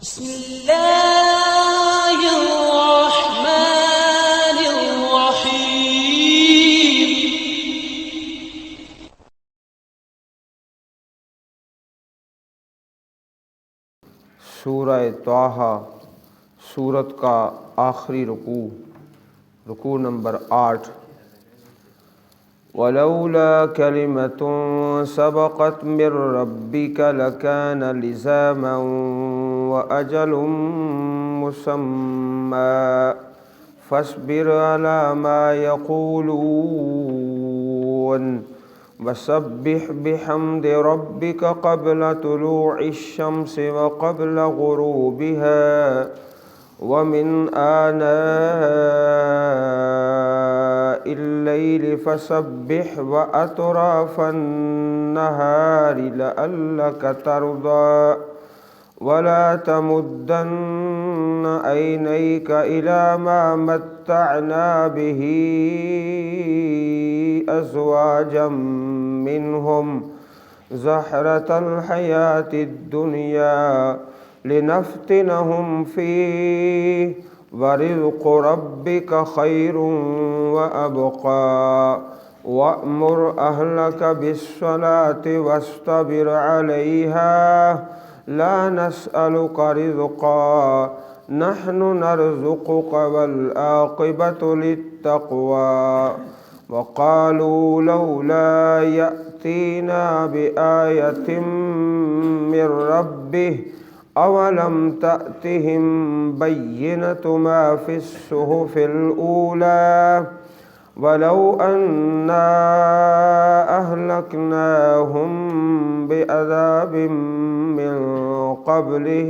بسم اللہ الرحمن الرحیم۔ سورہ طٰہٰ، سورت کا آخری رکوع نمبر 8۔ وَلَوْلَا كَلِمَةٌ سَبَقَتْ مِنْ رَبِّكَ لَكَانَ لِزَامًا وَأَجَلٌ مُّسَمًّى فَاصْبِرْ عَلَى مَا يَقُولُونَ وَسَبِّحْ بِحَمْدِ رَبِّكَ قَبْلَ طُلُوعِ الشَّمْسِ وَقَبْلَ غُرُوبِهَا وَمِنْ آنَاءِ اللَّيْلِ فَسَبِّحْ وَأَطْرَافَ النَّهَارِ لَعَلَّكَ تَرْضَىٰ وَلَا تَمُدَّنَّ عَيْنَيْكَ إِلَىٰ مَا مَتَّعْنَا بِهِ أَزْوَاجًا مِّنْهُمْ زَهْرَةَ الْحَيَاةِ الدُّنْيَا لِنَفْتِنَهُمْ فِيهِ وَرِزْقُ رَبِّكَ خَيْرٌ وَأَبْقَىٰ وَأْمُرْ أَهْلَكَ بِالصَّلَاةِ وَاصْطَبِرْ عَلَيْهَا لَا نَسْأَلُكَ رِزْقًا نَحْنُ نَرْزُقُكَ وَالْعَاقِبَةُ لِلتَّقْوَىٰ وَقَالُوا لَوْلَا يَأْتِينَا بِآيَةٍ مِّن رَّبِّهِ أَوَلَمْ تَأْتِهِم بَيِّنَةُ مَا فِي الصُّحُفِ الْأُولَىٰ وَلَوْ أَنَّا أَهْلَكْنَاهُم بِعَذَابٍ مِّن قَبْلِهِ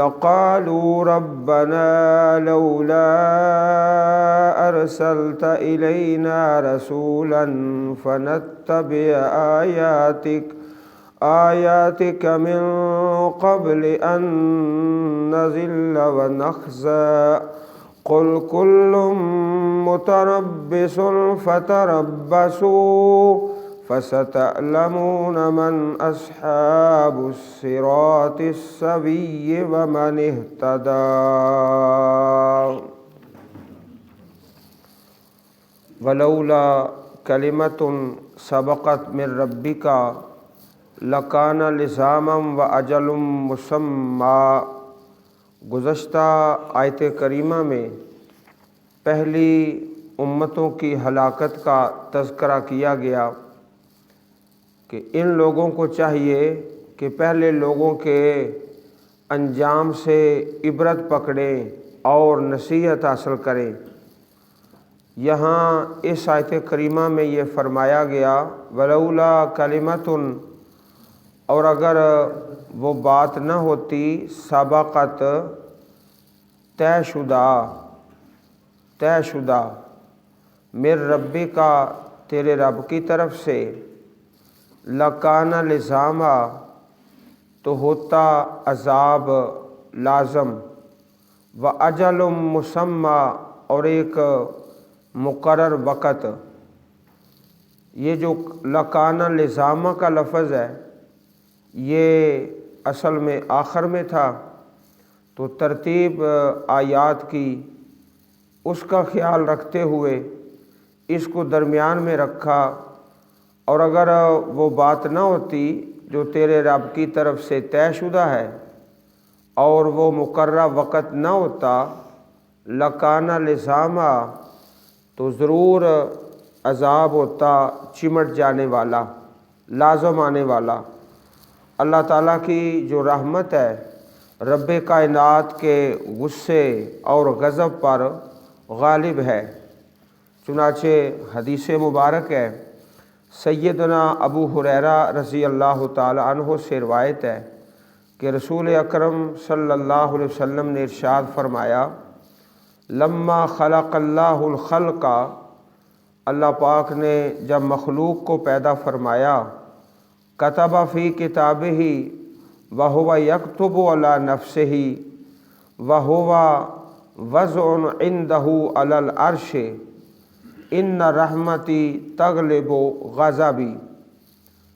لَقَالُوا رَبَّنَا لَوْلَا أَرْسَلْتَ إِلَيْنَا رَسُولًا فَنَتَّبِعَ آيَاتِكَ مِن قَبْلِ أَن نَّذِلَّ وَنَخْزَىٰ قُلْ كُلٌّ مُّتَرَبِّصٌ فَتَرَبَّصُوا فَسَتَعْلَمُونَ مَنْ أَصْحَابُ الصِّرَاطِ السَّوِيِّ وَمَنِ اهْتَدَىٰ۔ وَلَوْلَا كَلِمَةٌ سَبَقَتْ مِنْ رَبِّكَ لَكَانَ لِزَامًا وَأَجَلٌ مُّسَمًّى۔ گزشتہ آیت کریمہ میں پہلی امتوں کی ہلاکت کا تذکرہ کیا گیا کہ ان لوگوں کو چاہیے کہ پہلے لوگوں کے انجام سے عبرت پکڑیں اور نصیحت حاصل کریں۔ یہاں اس آیت کریمہ میں یہ فرمایا گیا ولولا کلمۃ، اور اگر وہ بات نہ ہوتی سبقت طے شدہ مر ربی کا تیرے رب کی طرف سے، لکان لزاما تو ہوتا عذاب لازم، و اجل مسمى اور ایک مقرر وقت۔ یہ جو لکان لزاما کا لفظ ہے یہ اصل میں آخر میں تھا، تو ترتیب آیات کی اس کا خیال رکھتے ہوئے اس کو درمیان میں رکھا، اور اگر وہ بات نہ ہوتی جو تیرے رب کی طرف سے طے شدہ ہے اور وہ مقررہ وقت نہ ہوتا لکان لزاما تو ضرور عذاب ہوتا چمٹ جانے والا، لازم آنے والا۔ اللہ تعالیٰ کی جو رحمت ہے رب کائنات کے غصے اور غضب پر غالب ہے، چنانچہ حدیث مبارک ہے، سیدنا ابو ہریرہ رضی اللہ تعالی عنہ سے روایت ہے کہ رسول اکرم صلی اللہ علیہ وسلم نے ارشاد فرمایا لما خلق اللہ الخلق، اللہ پاک نے جب مخلوق کو پیدا فرمایا، کتب فی کتابہ وہو یکتب علی نفسہ وہو وضع عندہ علی العرش ان رحمتی تغلب غضبی۔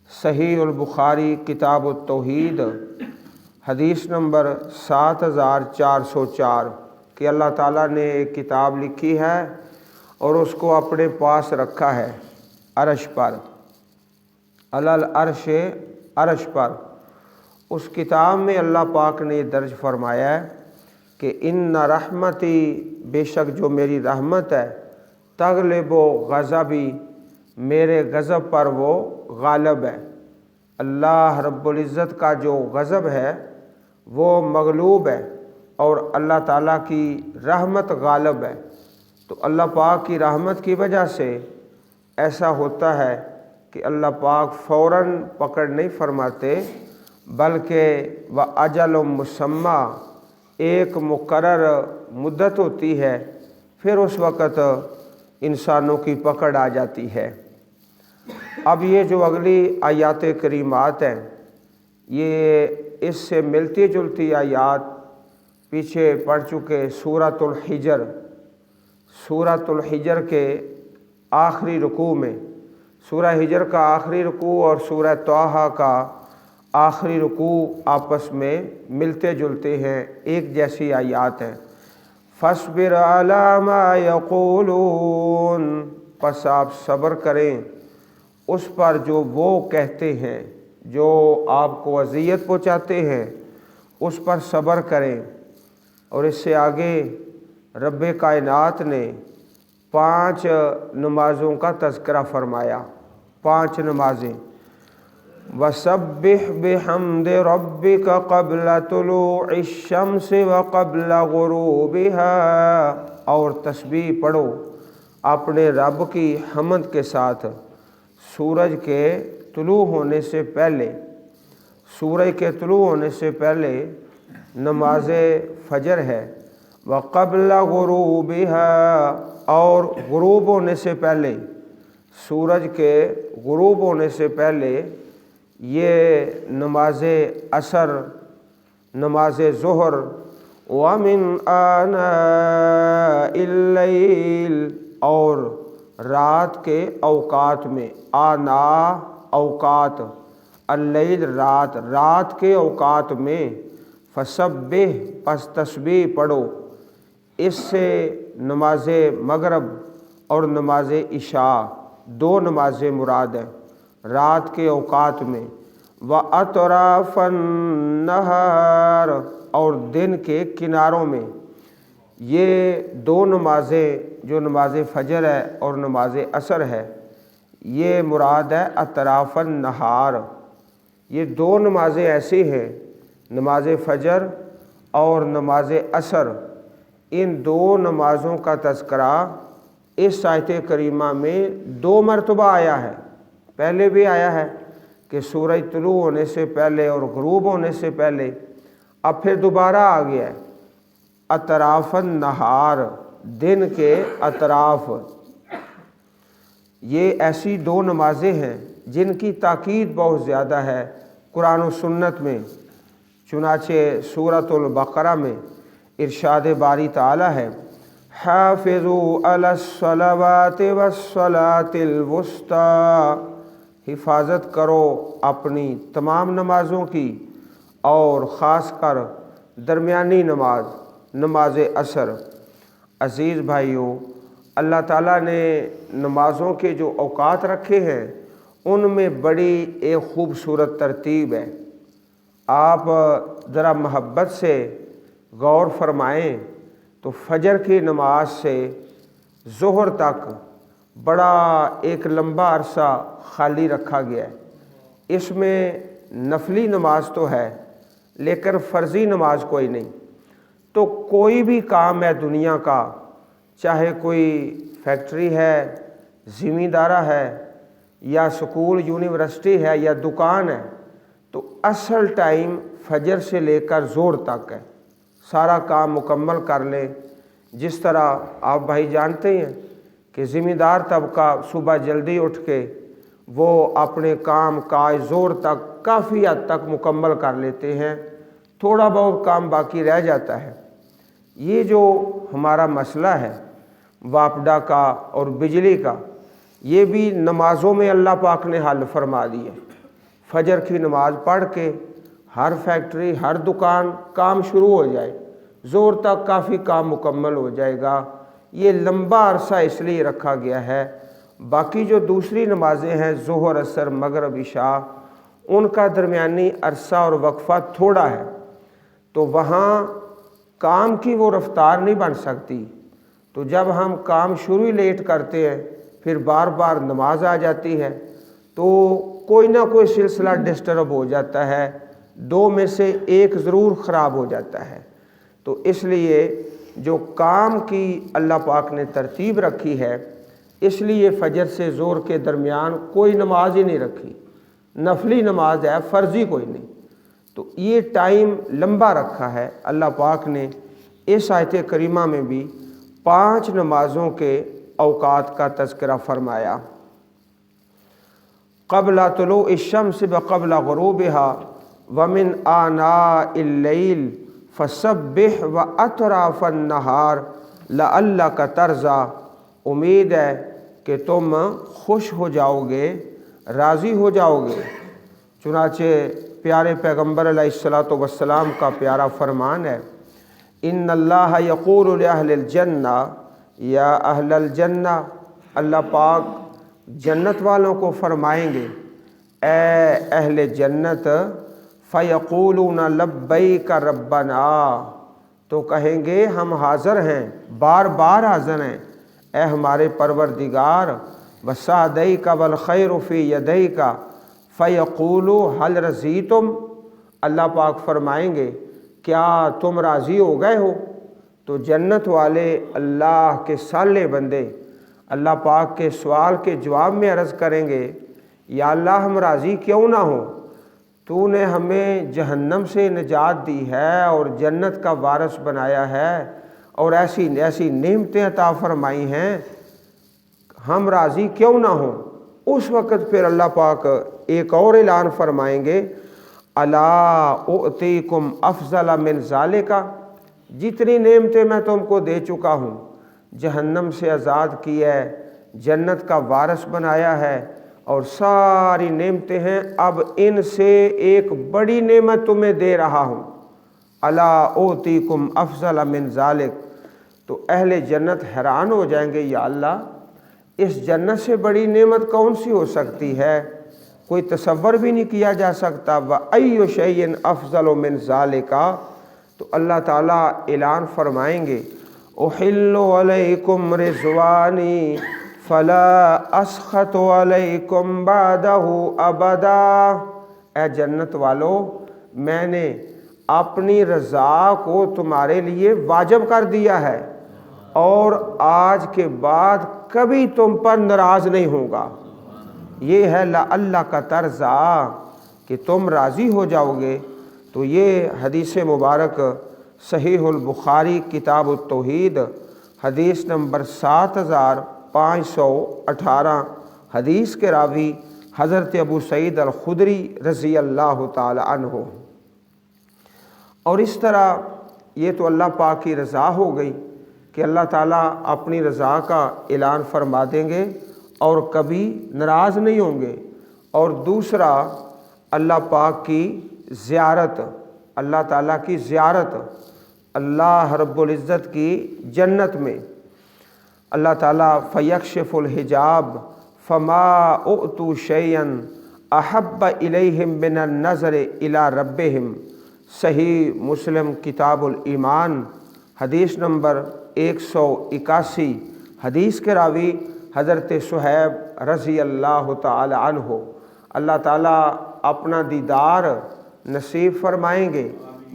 صحیح البخاری کتاب التوحید حدیث نمبر 7404 کہ اللہ تعالیٰ نے ایک کتاب لکھی ہے اور اس کو اپنے پاس رکھا ہے عرش پر، علل عرش، عرش پر۔ اس کتاب میں اللہ پاک نے درج فرمایا ہے کہ ان رحمتی، بے شک جو میری رحمت ہے، تغلب و غضبی، میرے غضب پر وہ غالب ہے۔ اللہ رب العزت کا جو غضب ہے وہ مغلوب ہے اور اللہ تعالیٰ کی رحمت غالب ہے۔ تو اللہ پاک کی رحمت کی وجہ سے ایسا ہوتا ہے کہ اللہ پاک فوراً پکڑ نہیں فرماتے، بلکہ وہ اجل مسمى، ایک مقرر مدت ہوتی ہے، پھر اس وقت انسانوں کی پکڑ آ جاتی ہے۔ اب یہ جو اگلی آیات کریمات ہیں، یہ اس سے ملتی جلتی آیات پیچھے پڑھ چکے سورۃ الحجر، سورۃ الحجر کے آخری رکوع میں، سورہ حجر کا آخری رکوع اور سورہ طٰہٰ کا آخری رکوع آپس میں ملتے جلتے ہیں، ایک جیسی آیات ہیں۔ فاصبر علی ما یقولون، پس آپ صبر کریں اس پر جو وہ کہتے ہیں، جو آپ کو اذیت پہنچاتے ہیں، اس پر صبر کریں۔ اور اس سے آگے رب کائنات نے 5 نمازوں کا تذکرہ فرمایا، 5 نمازیں۔ وَسَبِّحْ بِحَمْدِ رَبِّكَ قَبْلَ طُلُوعِ الشَّمْسِ وَقَبْلَ غُرُوبِهَا، اور تسبیح پڑھو اپنے رب کی حمد کے ساتھ سورج کے طلوع ہونے سے پہلے، سورج کے طلوع ہونے سے پہلے نماز فجر ہے۔ وَقَبْلَ غُرُوبِهَا، اور غروب ہونے سے پہلے، سورج کے غروب ہونے سے پہلے یہ نماز عصر، نماز ظہر۔ وَمِنْ آنَاءِ اللَّيْلِ، اور رات کے اوقات میں، آنا اوقات، اللیل رات، رات کے اوقات میں، فسبح، پس تسبیح پڑھو۔ اس سے نماز مغرب اور نماز عشاء 2 نمازیں مراد ہیں رات کے اوقات میں۔ وَأَطْرَافَ النَّهَارِ، اور دن کے کناروں میں۔ یہ 2 نمازیں جو نماز فجر ہے اور نماز عصر ہے، یہ مراد ہے اطراف النہار۔ یہ 2 نمازیں ایسی ہیں، نماز فجر اور نماز عصر، ان 2 نمازوں کا تذکرہ اس آیت کریمہ میں 2 مرتبہ آیا ہے۔ پہلے بھی آیا ہے کہ سورج طلوع ہونے سے پہلے اور غروب ہونے سے پہلے، اب پھر دوبارہ آ گیا ہے اطراف النہار، دن کے اطراف۔ یہ ایسی 2 نمازیں ہیں جن کی تاکید بہت زیادہ ہے قرآن و سنت میں۔ چنانچہ سورۃ البقرہ میں ارشاد باری تعالیٰ ہے، حافظوا علی الصلوات والصلاۃ الوسطیٰ، حفاظت کرو اپنی تمام نمازوں کی اور خاص کر درمیانی نماز، نماز عصر۔ عزیز بھائیوں، اللہ تعالیٰ نے نمازوں کے جو اوقات رکھے ہیں ان میں بڑی ایک خوبصورت ترتیب ہے۔ آپ ذرا محبت سے غور فرمائیں تو فجر کی نماز سے ظہر تک بڑا ایک لمبا عرصہ خالی رکھا گیا ہے۔ اس میں نفلی نماز تو ہے لیکن فرضی نماز کوئی نہیں۔ تو کوئی بھی کام ہے دنیا کا، چاہے کوئی فیکٹری ہے، زمیندارہ ہے، یا سکول یونیورسٹی ہے، یا دکان ہے، تو اصل ٹائم فجر سے لے کر ظہر تک ہے۔ سارا کام مکمل کر لیں۔ جس طرح آپ بھائی جانتے ہیں کہ زمیندار طبقہ صبح جلدی اٹھ کے وہ اپنے کام کاج ظہر تک کافی حد تک مکمل کر لیتے ہیں، تھوڑا بہت کام باقی رہ جاتا ہے۔ یہ جو ہمارا مسئلہ ہے واپڈا کا اور بجلی کا، یہ بھی نمازوں میں اللہ پاک نے حل فرما دی ہے۔ فجر کی نماز پڑھ کے ہر فیکٹری، ہر دکان کام شروع ہو جائے، زور تک کافی کام مکمل ہو جائے گا۔ یہ لمبا عرصہ اس لیے رکھا گیا ہے۔ باقی جو دوسری نمازیں ہیں ظہر، عصر، مغرب، عشاء، ان کا درمیانی عرصہ اور وقفہ تھوڑا ہے، تو وہاں کام کی وہ رفتار نہیں بن سکتی۔ تو جب ہم کام شروع ہی لیٹ کرتے ہیں، پھر بار بار نماز آ جاتی ہے، تو کوئی نہ کوئی سلسلہ ڈسٹرب ہو جاتا ہے، دو میں سے ایک ضرور خراب ہو جاتا ہے۔ تو اس لیے جو کام کی اللہ پاک نے ترتیب رکھی ہے، اس لیے فجر سے ظہر کے درمیان کوئی نماز ہی نہیں رکھی، نفلی نماز ہے، فرضی کوئی نہیں۔ تو یہ ٹائم لمبا رکھا ہے اللہ پاک نے۔ اس آیت کریمہ میں بھی 5 نمازوں کے اوقات کا تذکرہ فرمایا۔ قبل طلوع الشمس بقبل غروبها ومن آناء اللیل فسبح واطراف النہار لعلک ترضی۔ امید ہے کہ تم خوش ہو جاؤ گے، راضی ہو جاؤ گے۔ چنانچہ پیارے پیغمبر علیہ الصلوۃ والسلام کا پیارا فرمان ہے، ان اللہ یقول لأہل الجنہ یا اہل الجنہ، اللہ پاک جنت والوں کو فرمائیں گے، اے اہل جنت، فیقولون لبیک ربنا، تو کہیں گے ہم حاضر ہیں، بار بار حاضر ہیں، اے ہمارے پروردگار، وسعدیک والخیر فی یدیک، فیقولو حل رضیتم، اللہ پاک فرمائیں گے کیا تم راضی ہو گئے ہو؟ تو جنت والے اللہ کے صالح بندے اللہ پاک کے سوال کے جواب میں عرض کریں گے، یا اللہ ہم راضی کیوں نہ ہوں، تو نے ہمیں جہنم سے نجات دی ہے اور جنت کا وارث بنایا ہے اور ایسی ایسی نعمتیں عطا فرمائی ہیں، ہم راضی کیوں نہ ہوں۔ اس وقت پھر اللہ پاک ایک اور اعلان فرمائیں گے، الا اعطیکم افضل من ذالک، جتنی نعمتیں میں تم کو دے چکا ہوں، جہنم سے آزاد کیا ہے، جنت کا وارث بنایا ہے اور ساری نعمتیں ہیں، اب ان سے ایک بڑی نعمت تمہیں دے رہا ہوں، الا اعطیکم افضل من ذالک۔ تو اہل جنت حیران ہو جائیں گے، یا اللہ اس جنت سے بڑی نعمت کون سی ہو سکتی ہے، کوئی تصور بھی نہیں کیا جا سکتا۔ وَأَيُّ شَيْءٍ أَفْضَلُ مِنْ ذَلِكَ، تو اللہ تعالیٰ اعلان فرمائیں گے، أُحِلُّ عَلَيْكُمْ رِضْوَانِي فَلَا أَسْخَطُ عَلَيْكُمْ بَعْدَهُ أَبَدًا، اے جنت والو، میں نے اپنی رضا کو تمہارے لیے واجب کر دیا ہے اور آج کے بعد کبھی تم پر ناراض نہیں ہوگا۔ یہ ہے لعلک ترضی، کہ تم راضی ہو جاؤ گے۔ تو یہ حدیث مبارک صحیح البخاری کتاب التوحید حدیث نمبر 7518، حدیث کے راوی حضرت ابو سعید الخدری رضی اللہ تعالی عنہ۔ اور اس طرح یہ تو اللہ پاک کی رضا ہو گئی کہ اللہ تعالیٰ اپنی رضا کا اعلان فرما دیں گے اور کبھی ناراض نہیں ہوں گے۔ اور دوسرا اللہ پاک کی زیارت، اللہ تعالیٰ کی زیارت، اللہ رب العزت کی جنت میں اللہ تعالیٰ فیکشف الحجاب فما اؤتوا شیئا احب الیہم من النظر الی ربہم، صحیح مسلم کتاب الایمان حدیث نمبر 181، حدیث کے راوی حضرت صہیب رضی اللہ تعالی عنہ۔ اللہ تعالیٰ اپنا دیدار نصیب فرمائیں گے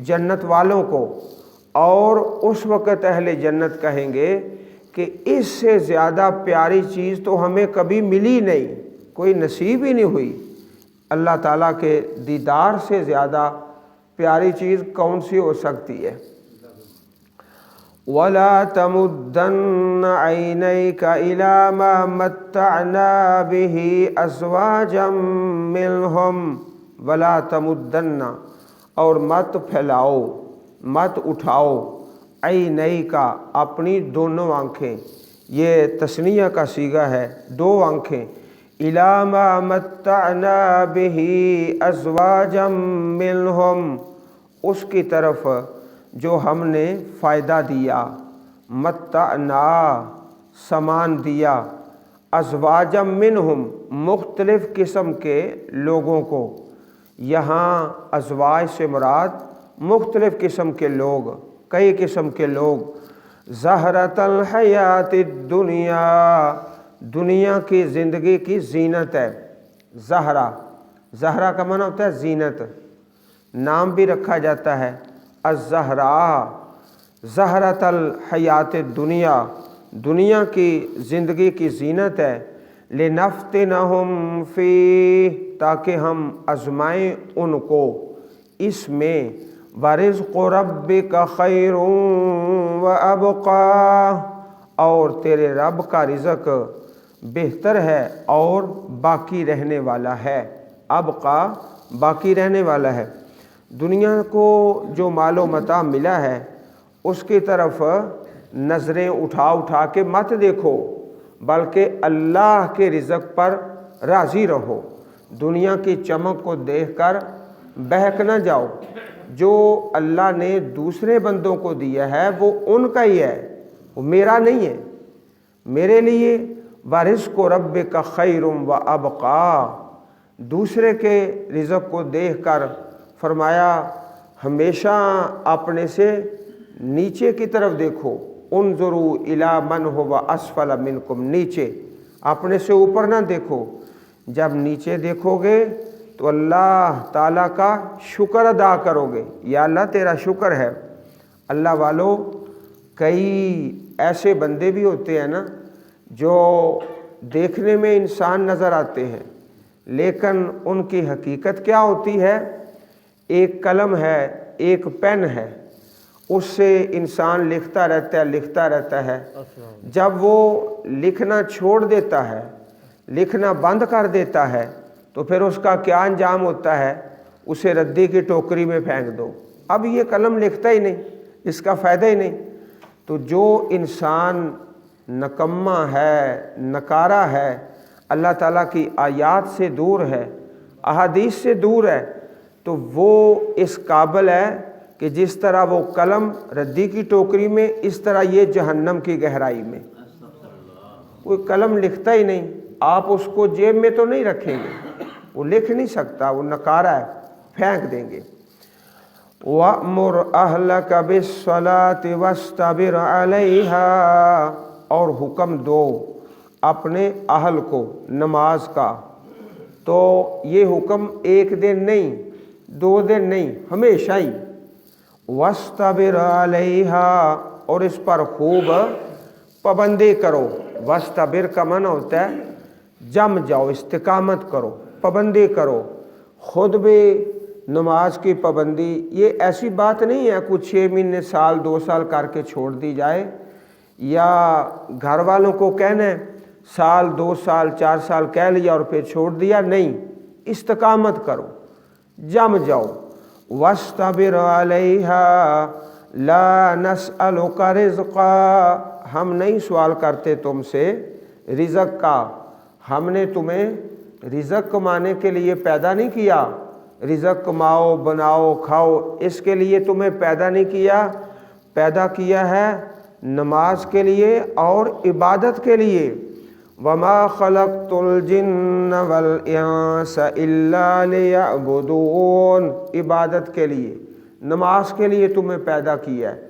جنت والوں کو، اور اس وقت اہل جنت کہیں گے کہ اس سے زیادہ پیاری چیز تو ہمیں کبھی ملی نہیں، کوئی نصیب ہی نہیں ہوئی۔ اللہ تعالیٰ کے دیدار سے زیادہ پیاری چیز کون سی ہو سکتی ہے؟ وَلَا تَمُدَّنَّ عَيْنَيْكَ إِلَىٰ مَا مَتَّعْنَا بِهِ أَزْوَاجًا مِّنْهُمْ وَلَا تَمُدَّنَّ، اور مت پھیلاؤ، مت اٹھاؤ، عینیک، اپنی دونوں آنکھیں، یہ تثنیہ کا صیغہ ہے، دو آنکھیں، الی ما متعنا بہ ازواجا منہم، اس کی طرف جو ہم نے فائدہ دیا، متعنا سامان دیا، ازواجا منہم مختلف قسم کے لوگوں کو، یہاں ازواج سے مراد مختلف قسم کے لوگ، کئی قسم کے لوگ، زہرۃ الحیات الدنیا، دنیا کی زندگی کی زینت ہے۔ زہرہ، زہرہ کا معنی ہوتا ہے زینت، نام بھی رکھا جاتا ہے الزہراء، زہرۃ الحیات الدنیا، دنیا کی زندگی کی زینت ہے، لنفتنہم فیہ، تاکہ ہم آزمائیں ان کو اس میں، ورزق ربک خیر وابقی، اور تیرے رب کا رزق بہتر ہے اور باقی رہنے والا ہے، ابقی باقی رہنے والا ہے۔ دنیا کو جو مال و متاع ملا ہے اس کی طرف نظریں اٹھا اٹھا کے مت دیکھو، بلکہ اللہ کے رزق پر راضی رہو، دنیا کی چمک کو دیکھ کر بہک نہ جاؤ۔ جو اللہ نے دوسرے بندوں کو دیا ہے وہ ان کا ہی ہے، وہ میرا نہیں ہے، میرے لیے وَرِزْقُ رَبِّكَ خَيْرٌ وَأَبْقَىٰ، دوسرے کے رزق کو دیکھ کر فرمایا ہمیشہ اپنے سے نیچے کی طرف دیکھو، انظروا الی من هو اسفل منکم، نیچے، اپنے سے اوپر نہ دیکھو۔ جب نیچے دیکھو گے تو اللہ تعالیٰ کا شکر ادا کرو گے، یا اللہ تیرا شکر ہے۔ اللہ والو، کئی ایسے بندے بھی ہوتے ہیں نا جو دیکھنے میں انسان نظر آتے ہیں، لیکن ان کی حقیقت کیا ہوتی ہے؟ ایک قلم ہے، ایک پین ہے، اس سے انسان لکھتا رہتا ہے، جب وہ لکھنا چھوڑ دیتا ہے، لکھنا بند کر دیتا ہے، تو پھر اس کا کیا انجام ہوتا ہے؟ اسے ردی کی ٹوکری میں پھینک دو، اب یہ قلم لکھتا ہی نہیں، اس کا فائدہ ہی نہیں۔ تو جو انسان نکما ہے، نکارہ ہے، اللہ تعالیٰ کی آیات سے دور ہے، احادیث سے دور ہے، تو وہ اس قابل ہے کہ جس طرح وہ قلم ردی کی ٹوکری میں، اس طرح یہ جہنم کی گہرائی میں۔ کوئی قلم لکھتا ہی نہیں، آپ اس کو جیب میں تو نہیں رکھیں گے، وہ لکھ نہیں سکتا، وہ نکارہ ہے، پھینک دیں گے۔ وَأْمُرْ أَهْلَكَ بِالصَّلَاةِ وَاسْتَبِرْ عَلَيْهَا، اور حکم دو اپنے اہل کو نماز کا، تو یہ حکم ایک دن نہیں، 2 دن نہیں، ہمیشہ ہی۔ وَاسْتَبِرْ عَلَيْهَا، اور اس پر خوب پابندی کرو۔ وَاسْتَبِرْ کا معنی ہوتا ہے جم جاؤ، استقامت کرو، پابندی کرو۔ خود بھی نماز کی پابندی یہ ایسی بات نہیں ہے کچھ 6 مہینے، سال 2 سال کر کے چھوڑ دی جائے، یا گھر والوں کو کہنا ہے سال 2 سال 4 سال کہہ لیا اور پھر چھوڑ دیا، نہیں، استقامت کرو، جم جاؤ۔ وَاسْتَبِرْ عَلَيْهَا لَا نَسْأَلُكَ رِزْقًا، ہم نہیں سوال کرتے تم سے رزق کا، ہم نے تمہیں رزق کمانے کے لیے پیدا نہیں کیا، رزق کماؤ، بناؤ، کھاؤ، اس کے لیے تمہیں پیدا نہیں کیا، پیدا کیا ہے نماز کے لیے اور عبادت کے لیے۔ وَمَا خَلَقْتُ الْجِنَّ وَالْإِنسَ إِلَّا لِيَعْبُدُونَ، عبادت کے لیے، نماز کے لیے تمہیں پیدا کیا ہے،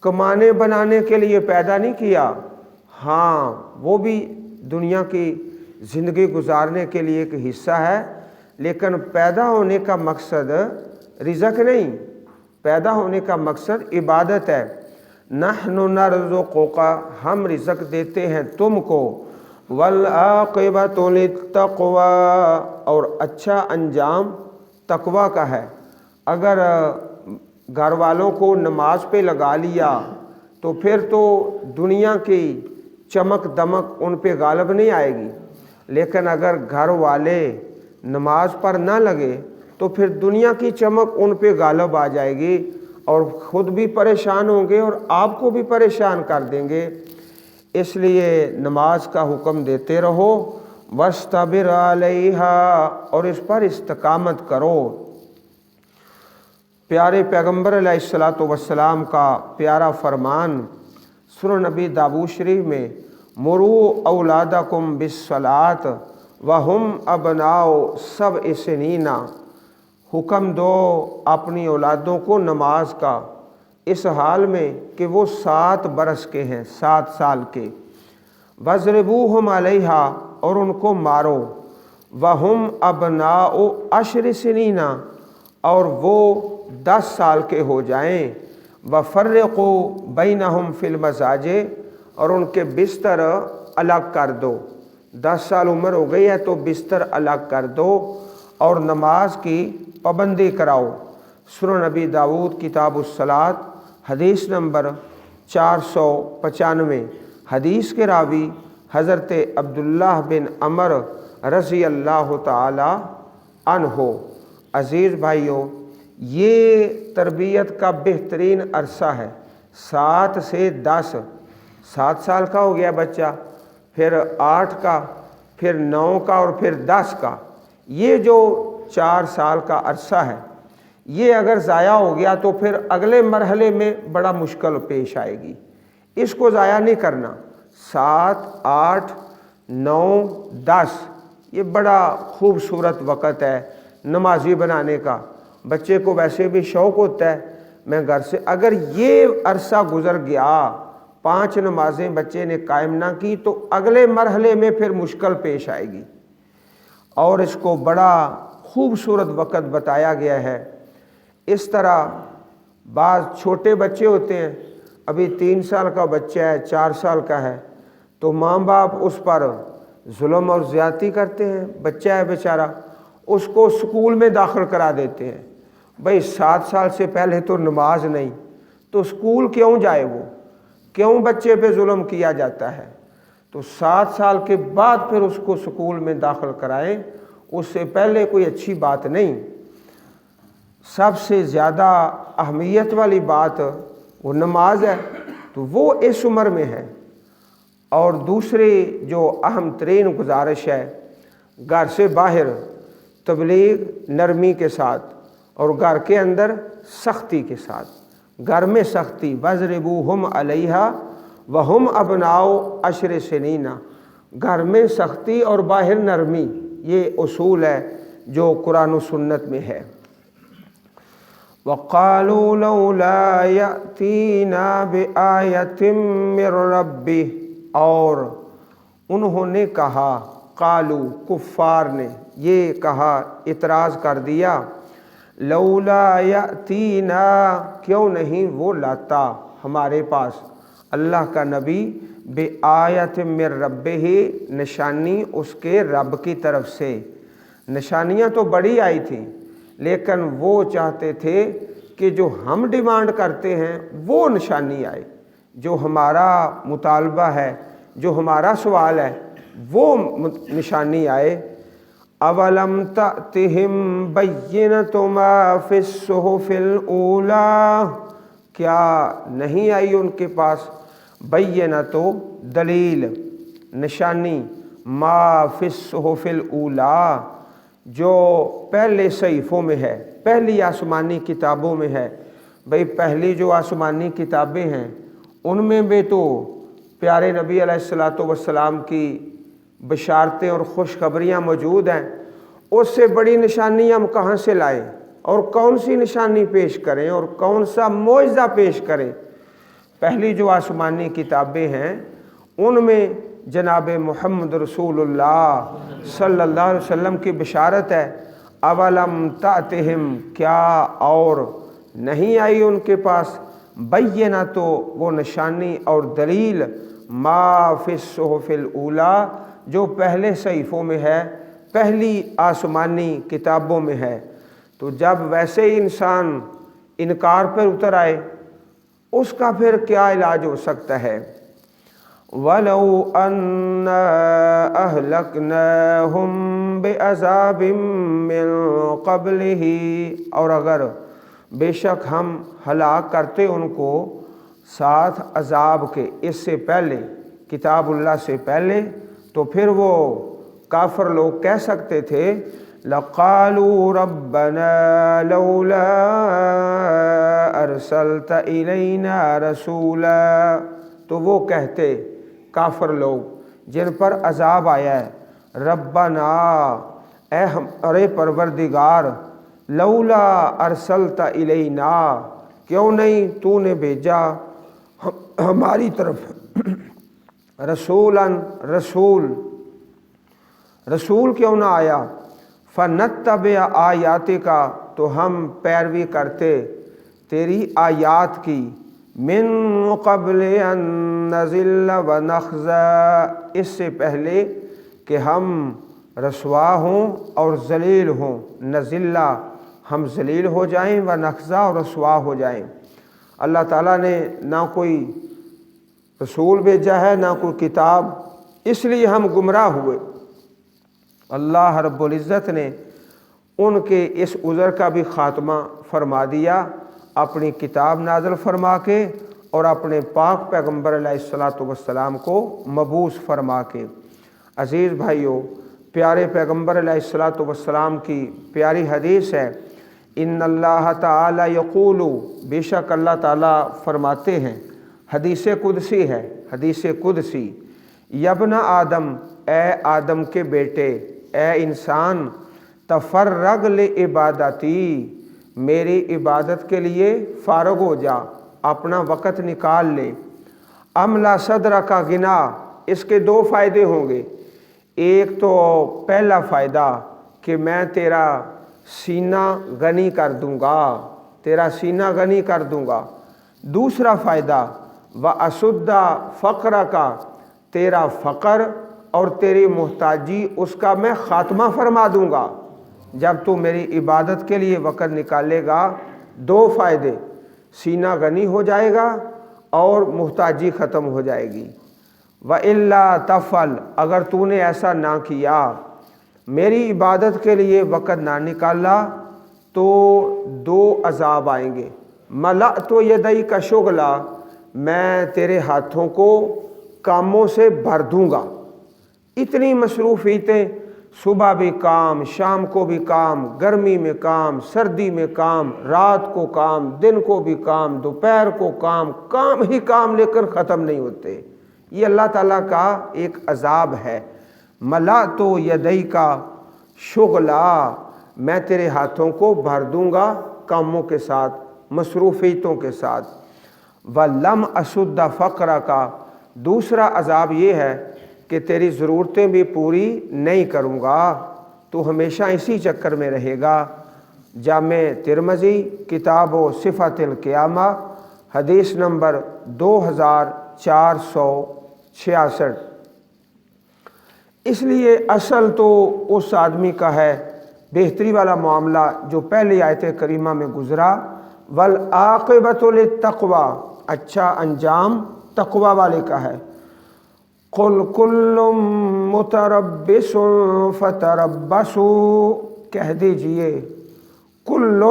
کمانے بنانے کے لیے پیدا نہیں کیا۔ ہاں وہ بھی دنیا کی زندگی گزارنے کے لیے ایک حصہ ہے، لیکن پیدا ہونے کا مقصد رزق نہیں، پیدا ہونے کا مقصد عبادت ہے۔ نحن نرزقک، ہم رزق دیتے ہیں تم کو، والعاقبۃ للتقوی، اور اچھا انجام تقوی کا ہے۔ اگر گھر والوں کو نماز پہ لگا لیا تو پھر تو دنیا کی چمک دمک ان پہ غالب نہیں آئے گی، لیکن اگر گھر والے نماز پر نہ لگے تو پھر دنیا کی چمک ان پہ غالب آ جائے گی، اور خود بھی پریشان ہوں گے اور آپ کو بھی پریشان کر دیں گے۔ اس لیے نماز کا حکم دیتے رہو، وَاسْتَبِرْ عَلَيْهَا، اور اس پر استقامت کرو۔ پیارے پیغمبر علیہ الصلوۃ والسلام کا پیارا فرمان سورہ نبی داؤد شریف میں مروا اولادکم بالصلاۃ وہم ابناء سبع سنین، حکم دو اپنی اولادوں کو نماز کا اس حال میں کہ وہ 7 برس کے ہیں، 7 سال کے۔ وَاضْرِبُوهُمْ عَلَيْهَا، اور ان کو مارو۔ وَهُمْ أَبْنَاءُ 10 سنین، اور وہ 10 سال کے ہو جائیں۔ وَفَرِّقُوا بَيْنَهُمْ فِي الْمَضَاجِعِ، اور ان کے بستر الگ کر دو۔ 10 سال عمر ہو گئی ہے تو بستر الگ کر دو اور نماز کی پابندی کراؤ۔ سورہ نبی داؤد کتاب الصلاۃ حدیث نمبر 495۔ حدیث کے راوی حضرت عبداللہ بن عمر رضی اللہ تعالی عنہ۔ عزیز بھائیوں، یہ تربیت کا بہترین عرصہ ہے۔ 7 سے 10، 7 سال کا ہو گیا بچہ، پھر 8 کا، پھر 9 کا، اور پھر 10 کا۔ یہ جو 4 سال کا عرصہ ہے، یہ اگر ضائع ہو گیا تو پھر اگلے مرحلے میں بڑا مشکل پیش آئے گی۔ اس کو ضائع نہیں کرنا۔ 7، 8، 9، 10 یہ بڑا خوبصورت وقت ہے نمازی بنانے کا۔ بچے کو ویسے بھی شوق ہوتا ہے میں گھر سے، اگر یہ عرصہ گزر گیا، 5 نمازیں بچے نے قائم نہ کی تو اگلے مرحلے میں پھر مشکل پیش آئے گی۔ اور اس کو بڑا خوبصورت وقت بتایا گیا ہے۔ اس طرح بعض چھوٹے بچے ہوتے ہیں، ابھی 3 سال کا بچہ ہے، 4 سال کا ہے، تو ماں باپ اس پر ظلم اور زیادتی کرتے ہیں۔ بچہ ہے بیچارہ، اس کو سکول میں داخل کرا دیتے ہیں۔ بھئی 7 سال سے پہلے تو نماز نہیں، تو سکول کیوں جائے؟ وہ کیوں بچے پہ ظلم کیا جاتا ہے؟ تو 7 سال کے بعد پھر اس کو سکول میں داخل کرائیں، اس سے پہلے کوئی اچھی بات نہیں۔ سب سے زیادہ اہمیت والی بات وہ نماز ہے، تو وہ اس عمر میں ہے۔ اور دوسری جو اہم ترین گزارش ہے، گھر سے باہر تبلیغ نرمی کے ساتھ اور گھر کے اندر سختی کے ساتھ۔ گھر میں سختی، وَاضْرِبُوهُمْ عَلَيْهَا وَهُمْ أَبْنَاءُ 10 سنین، گھر میں سختی اور باہر نرمی، یہ اصول ہے جو قرآن و سنت میں ہے۔ وَقَالُوا لَوْلَا يَأْتِينَا بِآيَةٍ مِّن رَّبِّهِ، اور انہوں نے کہا، قالوا کفار نے یہ کہا، اعتراض کر دیا، لولا یاتینا، کیوں نہیں وہ لاتا ہمارے پاس اللہ کا نبی، بآیت من ربہ، نشانی اس کے رب کی طرف سے۔ نشانیاں تو بڑی آئی تھیں، لیکن وہ چاہتے تھے کہ جو ہم ڈیمانڈ کرتے ہیں وہ نشانی آئے، جو ہمارا مطالبہ ہے، جو ہمارا سوال ہے وہ نشانی آئے۔ اولم تأتہم بینۃ ما فی الصحف الاولی، کیا نہیں آئی ان کے پاس بینۃ، دلیل، نشانی، ما فی الصحف الاولی، جو پہلے صحیفوں میں ہے، پہلی آسمانی کتابوں میں ہے۔ بھئی پہلی جو آسمانی کتابیں ہیں ان میں بھی تو پیارے نبی علیہ الصلوۃ والسلام کی بشارتیں اور خوشخبریاں موجود ہیں۔ اس سے بڑی نشانی ہم کہاں سے لائیں، اور کون سی نشانی پیش کریں، اور کون سا معجزہ پیش کریں؟ پہلی جو آسمانی کتابیں ہیں ان میں جناب محمد رسول اللہ صلی اللہ علیہ وسلم کی بشارت ہے۔ اولم تأتہم، کیا اور نہیں آئی ان کے پاس بینہ، تو وہ نشانی اور دلیل، ما فی الصحف الاولی، جو پہلے صحیفوں میں ہے، پہلی آسمانی کتابوں میں ہے۔ تو جب ویسے ہی انسان انکار پر اتر آئے، اس کا پھر کیا علاج ہو سکتا ہے؟ وَلَوْ أَنَّا أَهْلَكْنَاهُمْ بِعَذَابٍ مِّن قَبْلِهِ، اور اگر بے شک ہم ہلاک کرتے ان کو ساتھ عذاب کے، اس سے پہلے، کتاب اللہ سے پہلے، تو پھر وہ کافر لوگ کہہ سکتے تھے لَقَالُوا رَبَّنَا لَوْلَا أَرْسَلْتَ إِلَيْنَا رَسُولًا، تو وہ کہتے کافر لوگ جن پر عذاب آیا ہے، ربنا اے ہمارے پروردگار، لولا ارسلت الینا کیوں نہیں تو نے بھیجا ہماری طرف رسولاً رسول کیوں نہ آیا، فنتبع آیاتک تو ہم پیروی کرتے تیری آیات کی، من قبل ان نذل ونخزى، اس سے پہلے کہ ہم رسوا ہوں اور ذلیل ہوں، نذلہ ہم ذلیل ہو جائیں، ونخزى اور رسوا ہو جائیں۔ اللہ تعالیٰ نے نہ کوئی رسول بھیجا ہے نہ کوئی کتاب، اس لیے ہم گمراہ ہوئے۔ اللہ رب العزت نے ان کے اس عذر کا بھی خاتمہ فرما دیا اپنی کتاب نازل فرما کے اور اپنے پاک پیغمبر علیہ الصلاۃ والسلام کو مبعوث فرما کے۔ عزیز بھائیو، پیارے پیغمبر علیہ الصلاۃ والسلام کی پیاری حدیث ہے، ان اللہ تعالی یقول، بے شک اللہ تعالیٰ فرماتے ہیں، حدیث قدسی ہے، حدیث قدسی، یبن آدم، اے آدم کے بیٹے، اے انسان، تفرغ لعبادتی، میری عبادت کے لیے فارغ ہو جا، اپنا وقت نکال لے۔ املا صدر کا گنا، اس کے دو فائدے ہوں گے، ایک تو پہلا فائدہ کہ میں تیرا سینہ غنی کر دوں گا، تیرا سینہ غنی کر دوں گا۔ دوسرا فائدہ وَأَسُدَّ فَقْرَكَ، تیرا فقر اور تیری محتاجی اس کا میں خاتمہ فرما دوں گا۔ جب تو میری عبادت کے لیے وقت نکالے گا، دو فائدے، سینہ غنی ہو جائے گا اور محتاجی ختم ہو جائے گی۔ وَإِلَّا تَفْعَلْ، اگر تو نے ایسا نہ کیا، میری عبادت کے لیے وقت نہ نکالا، تو دو عذاب آئیں گے۔ مَلَأْتُ يَدَيْكَ شُغْلًا، میں تیرے ہاتھوں کو کاموں سے بھر دوں گا۔ اتنی مصروفیتیں، صبح بھی کام، شام کو بھی کام، گرمی میں کام، سردی میں کام، رات کو کام، دن کو بھی کام، دوپہر کو کام، کام ہی کام لیکن ختم نہیں ہوتے۔ یہ اللہ تعالیٰ کا ایک عذاب ہے۔ مَلَأْتُ يَدَيْكَ شُغْلًا، میں تیرے ہاتھوں کو بھر دوں گا کاموں کے ساتھ، مصروفیتوں کے ساتھ۔ وَلَمْ أَسُدَّ فَقْرَكَ، دوسرا عذاب یہ ہے کہ تیری ضرورتیں بھی پوری نہیں کروں گا، تو ہمیشہ اسی چکر میں رہے گا۔ جامع ترمذی کتاب و صفت القیامہ، حدیث نمبر 2466۔ اس لیے اصل تو اس آدمی کا ہے بہتری والا معاملہ جو پہلی آیت کریمہ میں گزرا، والعاقبۃ للتقوی، اچھا انجام تقوی والے کا ہے۔ قل کل متربص فتربصوا، کہہ دیجئے کل،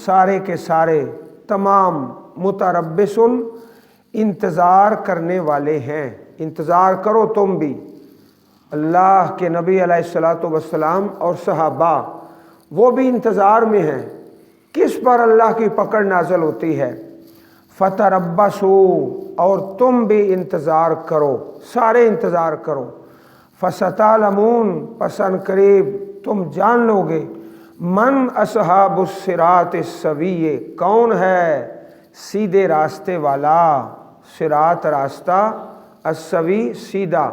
سارے کے سارے، تمام، متربص، انتظار کرنے والے ہیں، انتظار کرو تم بھی۔ اللہ کے نبی علیہ الصلاۃ والسلام اور صحابہ وہ بھی انتظار میں ہیں، کس پر اللہ کی پکڑ نازل ہوتی ہے؟ فتربصوا، اور تم بھی انتظار کرو، سارے انتظار کرو۔ فستعلمون، پس ان قریب تم جان لو گے، من اصحاب الصراط السوی، کون ہے سیدھے راستے والا، صراط راستہ، السوی سیدھا،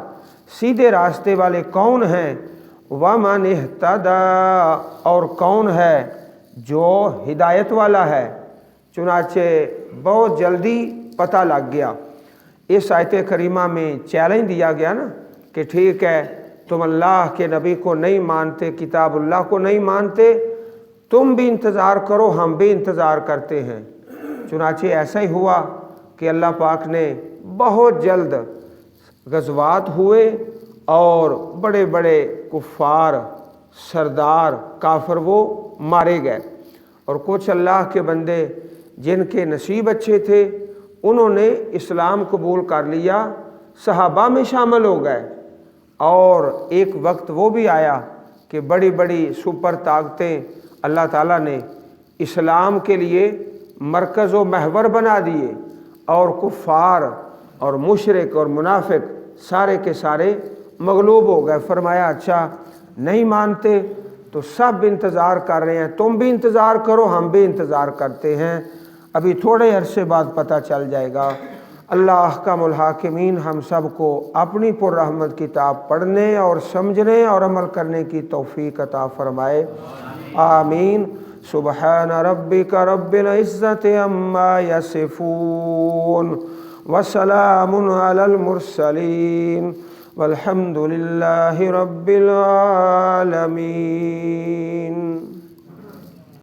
سیدھے راستے والے کون ہیں؟ ومن اہتدی، اور کون ہے جو ہدایت والا ہے۔ چنانچہ بہت جلدی پتہ لگ گیا، اس آیت کریمہ میں چیلنج دیا گیا نا کہ ٹھیک ہے تم اللہ کے نبی کو نہیں مانتے، کتاب اللہ کو نہیں مانتے، تم بھی انتظار کرو، ہم بھی انتظار کرتے ہیں۔ چنانچہ ایسا ہی ہوا کہ اللہ پاک نے بہت جلد غزوات ہوئے اور بڑے بڑے کفار، سردار، کافر وہ مارے گئے، اور کچھ اللہ کے بندے جن کے نصیب اچھے تھے انہوں نے اسلام قبول کر لیا، صحابہ میں شامل ہو گئے، اور ایک وقت وہ بھی آیا کہ بڑی بڑی سپر طاقتیں اللہ تعالیٰ نے اسلام کے لیے مرکز و محور بنا دیے، اور کفار اور مشرک اور منافق سارے کے سارے مغلوب ہو گئے۔ فرمایا اچھا نہیں مانتے تو سب انتظار کر رہے ہیں، تم بھی انتظار کرو، ہم بھی انتظار کرتے ہیں، ابھی تھوڑے عرصے بعد پتہ چل جائے گا۔ اللہ احکم الحاکمین ہم سب کو اپنی پر رحمت کتاب پڑھنے اور سمجھنے اور عمل کرنے کی توفیق عطا فرمائے، آمین۔ سبحان ربک رب العزت عما یصفون وسلام علی المرسلین والحمد للہ رب العالمین۔